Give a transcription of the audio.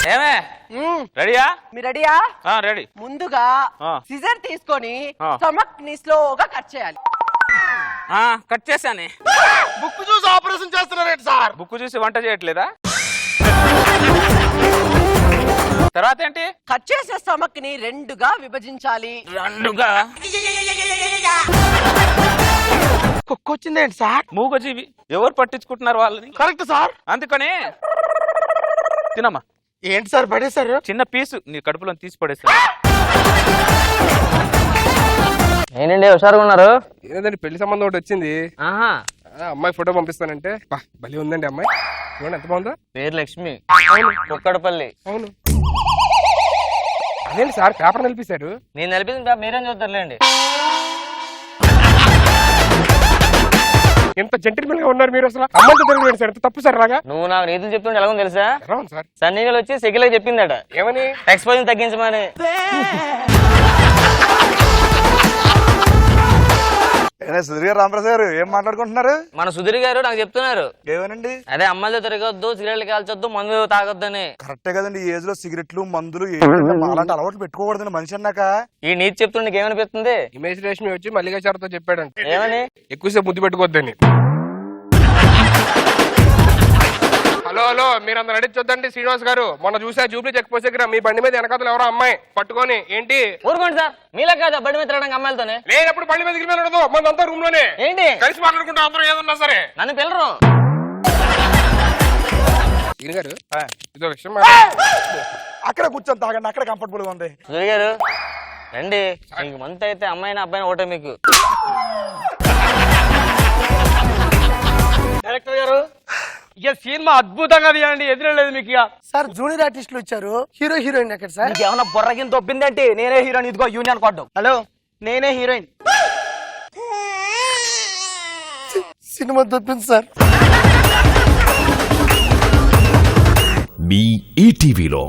ఏమే రెడీయా? మీరు రెడీయా? రెడీ. ముందుగా సిజర్ తీసుకొని స్టమక్ ని స్లోగా కట్ చేయాలి. కట్ చేశానే. బుక్ చూసి ఆపరేషన్ చేస్తున్నారేంటి సార్? బుక్ చూసి వంట చేయట్లేదా? తర్వాత ఏంటి? కట్ చేసే స్టమక్ ని రెండుగా విభజించాలి. రెండుగా? కుక్కొచ్చిందేంటి సార్? మూగజీవి, ఎవరు పట్టించుకుంటున్నారు వాళ్ళని? Correct sir. అందుకని తినమ్మా. ఏంటి సార్ పడేశారు? చిన్న పీసు నీ కడుపులో తీసి పడేస్తా. ఏంటండి హుషారుగా ఉన్నారు? ఏదండి పెళ్లి సంబంధం ఒకటి వచ్చింది. అమ్మాయి ఫోటో పంపిస్తానంటే భలే ఉందండి అమ్మాయి. చూడండి ఎంత బాగుందో. పేరు లక్ష్మి, కుక్కడపల్లి. అవును. అదేంటి సార్ పేపర్ నిలిపేశారు? నేను నిలిపింది మీరేం చూస్తారులేండి. ఎంత జెంటిల్మెన్ గా ఉన్నారు మీరు. అసలు అమ్మాయితో తిరగలేదు సార్, ఎంత తప్పు సార్ అలాగా. నువ్వు నాకు నీతులు చెప్తుంటే ఎలాగో తెలుసా? అవును సార్. సన్నీళ్ళు వచ్చి సెకిలకి చెప్పిందట ఏమని? ఎక్స్పోజర్ తగ్గించమని. సుధీర్ గారు, రామప్రసాద్ గారు ఏం మాట్లాడుకుంటున్నారు? మన సుధీర్ గారు నాకు చెప్తున్నారు. ఏమనండి? అదే అమ్మాయితో తిరగొద్దు, సిగరెట్లు కాల్చొద్దు, మందు తాగొద్దని. కరెక్టే కదండి. ఈ ఏజ్ లో సిగరెట్లు మందులు అలాంటి అలవాట్లు పెట్టుకోకూడదండి మనిషి అన్నాక. ఈ నీతి చెప్తుండే ఏమనిపిస్తుంది? ఇమేజ్ రేష్మి వచ్చి మల్లికాచార్తో చెప్పాడంటే ఏమని? ఎక్కువసేపు ముద్దు పెట్టుకోవద్దని. హలో హలో, మీరందరూ నడిచొద్దండి. శ్రీనివాస్ గారు మొన్న చూసా జూబ్లీ చెక్ పోస్ట్ దగ్గర మీ బండి మీద వెనకాతలు ఎవరో అమ్మాయి పట్టుకొని ఏంటి? ఊరుకోండి సార్, మీలా కాదా బండి మీద తిరగడానికి అమ్మాయిలతోనే? లేనప్పుడు బండి మీద ఉండదు, మనంతా రూమ్ లోనే ఏంటి కలిసి మాట్లాడుకుంటా అందరూ ఏదన్నా సరే. నన్ను పిల్లరు గారు ఇదో విషయం అక్కడ కూర్చొని తాగండి, అక్కడ కంఫర్టబుల్ గా ఉంది. సుధీర్ గారు రండి. మీకు మంత్ అయితే అమ్మాయిని అబ్బాయిని ఒకటే మీకు. డైరెక్టర్ గారు ఇక సినిమా అద్భుతంగా తీయండి, ఎదురలేదు మీకు. సార్ జూనియర్ ఆర్టిస్టులు వచ్చారు, హీరో హీరోయిన్ ఎక్కడ సార్? ఏమన్నా బొర్రకింత తొప్పిందంటే నేనే హీరోయిన్. ఇదిగో యూనియన్ కొట్టం. హలో, నేనే హీరోయిన్. సినిమా తప్పింది సార్. మీ ఈటీవీలో